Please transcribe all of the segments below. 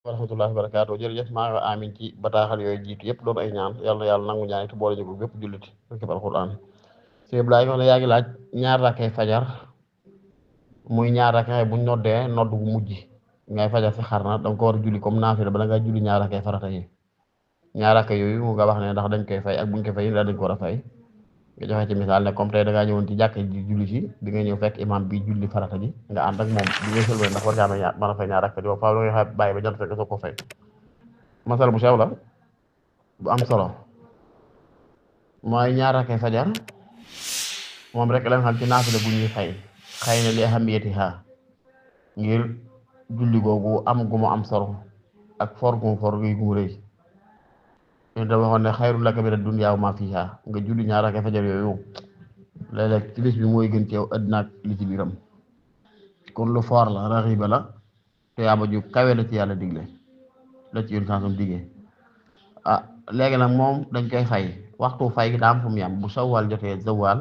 wa rahmatullahi wa barakaatu jërëjëf maa nga amin ci bataaxal yooyu jiitu yëpp doon ay ñaan yàlla yàlla nangu ñaan te boole ñu ko bépp jullit barke alquran sëñ Ibrahima wax ne yaa ngi laaj ñaar rakkay fajar muy ñaar rakkay buñ noddee nodd gu mujj ngay fajar si xar na danga ko war a julli comme naafila bala ngaa julli ñaar rakkay farata yi ñaar rakkay yooyu nga wax ne ndax dañ koy fay ak buñ ko fay ndax dañ ko war a fay nga joxe ci misaal ne comme tey da ngaa ñëwoon ci jàkka ji julli si bi nga ñëw fekk imam bi julli farata ji nga ànd ak moom bi nga sëlmale ndax war ngaa mën a fay ñaar rakka ji faaw da ngay bàyyi ba jant fekk soo ko fay masal bu sew la bu am solo mooy ñaar rakkay fajar moom rek lañ xam ci naafila bu ñuy fay xëy na li ahamiyatiha ngir julli googu am gu mu am solo ak for gu mu for gu mu rëy ñu da waxoon ne xayrul laka mina dunya wa ma fiha nga julli ñaar rakkay fajar yooyu léeg-léeg ci bis bi mooy gën ci yow àddina ak li ci biiram kon lu for la raxiba la te yaaba ju kawe la ci yàlla digle la ci yoon sansum digee ah léegi nag moom dañ koy fay waxtu fay gi daa am fu mu yam bu sawal jotee zawal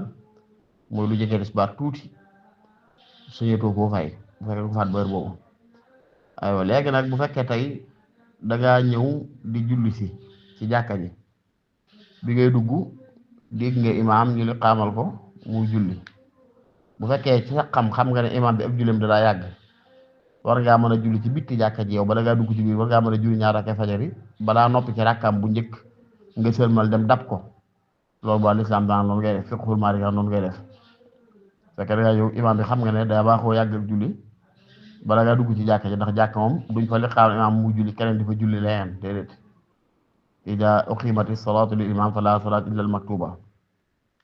mooy lu jëkkee tisbaar tuuti suñetoo koo fay bu fekkee ko faat bër boobu aywa léegi nag bu fekkee tey dangaa ñëw di julli si ci jàkka ji bi ngay dugg dégg nga imaam ñu li xaamal ko muy julli bu fekkee ci sa xam nga ne imaam bi ab julleem dalaa yàgg war ngaa mën a julli ci bitti jàkka ji yow bala ngaa dugg ci biir war ngaa mën a julli ñaar rakkay fajar yi balaa noppi ci rakkaam bu njëkk nga sëlmal dem dab ko loolu ba lislaam daan noonu ngay def fiqhul maalik noonu ngay def fekkee da ngaa yow imaam bi xam nga ne daa baaxoo yàgg ak julli bala ngaa dugg ci jàkka ji ndax jàkka moom duñ fa li xaamal imaam mu julli keneen di fa julli leneen déedéet ida uqimati salaatu lil imaam fala salaata illa al maktuba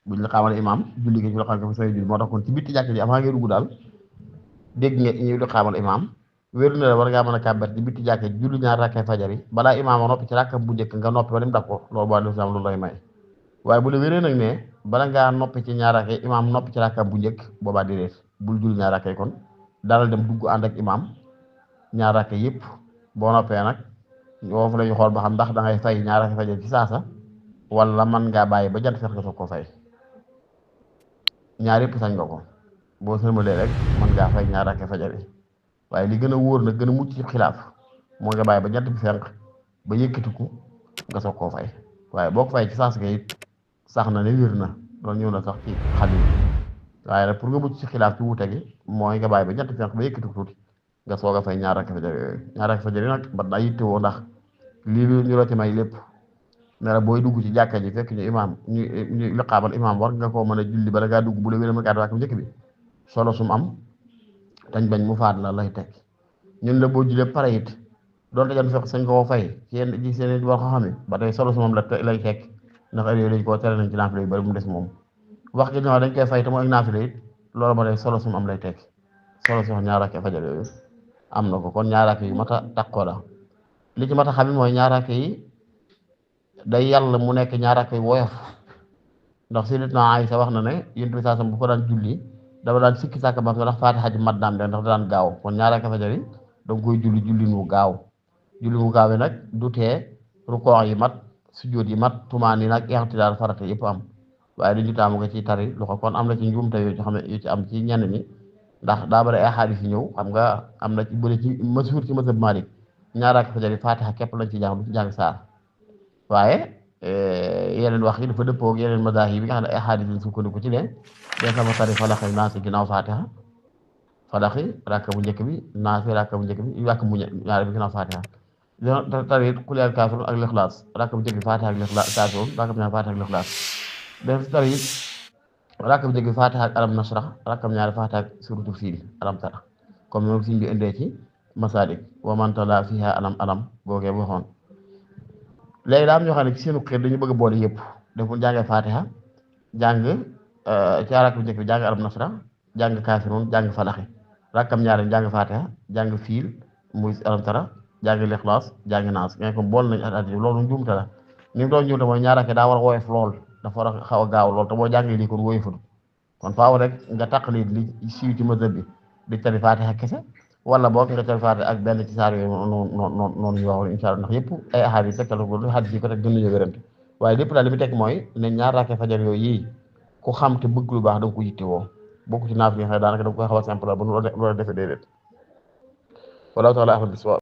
buñ la xaamal imaam julli gi ñu la xam ko fa say julli moo tax kon ci bitti jàkka ji avant ngay dugg daal dégg nga ñu di xaamal imaam wéru na la war ngaa mën a kàbbat ci bitti jàkka ji julli ñaar rakkay fajar yi balaa imaam a noppi ci rakkam bu njëkk nga noppi ba dem dab ko loolu ba lislaam lu lay may waaye bu la wéree nag ne bala ngaa noppi ci ñaar rakkay imaam noppi ci rakkam bu njëkk boobaa déedéet bul julli ñaar rakkay kon dalal dem dugg ànd ak imaam ñaar rakkay yëpp boo noppee nag foofu la ñu xool ba xam ndax da ngay fay ñaar rakkay fajar ci saasa wala man ngaa bàyyi ba jant fekk nga soog ko fay ñaar yëpp sañ nga ko boo sëlmalee rek mën ngaa fay ñaar rakkay fajar yi waaye li gën a wóor nag gën a mucc ci xilaaf moo nga bàyyi ba jant bi fenk ba yëkkatiku nga soog koo fay waaye boo ko fay ci saas ga it sax na ne wér na loolu ñëw na sax ci xadis waaye nag pour nga mucc ci xilaaf ci wuute gi mooy nga bàyyi ba jant bi fenk ba yëkkatiku tuuti nga soog a fay ñaar rakkay fajar yooyu ñaar rakkay fajar yi nag ba daa yittewoo ndax lii ñu la ci may lépp ne la booy dugg ci jàkka ji fekk ñu imaam ñu liqaamal imaam war nga koo mën a julli bala ngaa dugg bu la wér ma kat rakk njëkk bi solo sum am dañ bañ mu faat la lay teg ñun la boo jullee pare it doonte jan fekk sañ koo fay ci yenn ci seen war ko xam ba tey solo sum am la lay teg ndax heure yooyu lañ koo tere nañ ci naafila yu bari mu des moom wax gi ñoo dañ koy fay te mooy naafila it loolu ba tey solo sum am lay teg solo si wax ñaar rakkay fajar yooyu am na ko kon ñaar rakk yi mat a takkoo la li ci mat a xam mooy ñaar rakk yi day yàlla mu nekk ñaar rakkay woyof ndax Sayyidatuna Aysa wax na ne yonent bi saa sam bu ko daan julli dafa daan sikki sàkk ba ndax Faatiha ji mat naam de ndax da daan gaaw kon ñaar rakkay fajar yi da nga koy julli mu gaaw julli mu gaaw yi nag du tee rukoo yi mat sujjóot yi mat tumaani nag i'tidaal farata yëpp am waaye duñu taamu nga ci tari lu ko kon am na ci njuumte yu xam ne yu ci am ci ñenn ñi ndax daa bari ay xadiis yi ñëw xam nga am na ci bëri ci masuur ci mazhab Maalik ñaar rakkay fajar yi Faatiha képp lañ ci jàng du ci jàng saar waaye yeneen wax yi dafa dëppoo ak yeneen madaahib yi nga xam ne ay xadiis lañ sukkandiku ci leen den sama tari falaxi naasi ginnaaw Faatiha falaxi rakka bu njëkk bi naasi rakka bu njëkk bi rakka bu ñaar bi ginnaaw Faatiha tari qul yaa kaafiruun ak Ixlaas rakka bu njëkk bi Faatiha ak Ixlaas kaafiruun rakka bu ñaar Faatiha ak Ixlaas def tari rakka bu njëkk bi Faatiha ak alam nashrah rakka bu ñaar Faatiha ak suuratul fiil alam tara comme moom suñ bi indee ci Masaalik wa man tala fiha alam boogee bu waxoon léegi daa am ñoo xam ne ci seenu xeet dañu bëgg a boole yëpp def bu jàngee Fatiha jàng ci rakk bu njëkk bi jàng alam nasra jàng kaafiruun jàng falaxi rakkam ñaari jàng Fatiha jàng fiil muy alam tara jàng lixlaas jàng naas nga ko bool nañ at loolu njuumte la ni mu doon njuumte mooy ñaar rakk daa war a woyof lool dafa war a xaw a gaaw lool te boo jàngee lii kon woyoful kon faaw rek nga taqlid li siiw ci mazhab bi di tari Fatiha kese wala boog nga tari Fatiha ak benn ci saar yooyu noonu ñu waxoon incha allah ndax yëpp ay ahadis tegtal ko hadis yi ko teg gën nañu wérante waaye lépp daal li mu teg mooy ne ñaar rakkay fajar yooyu yii ku xam te bëgg lu baax da nga ko yittewoo bokk ci naaf yi nga xam ne daanaka da nga koy xaw a simple ba nu la defee déedéet wallahu taala ahmad biswa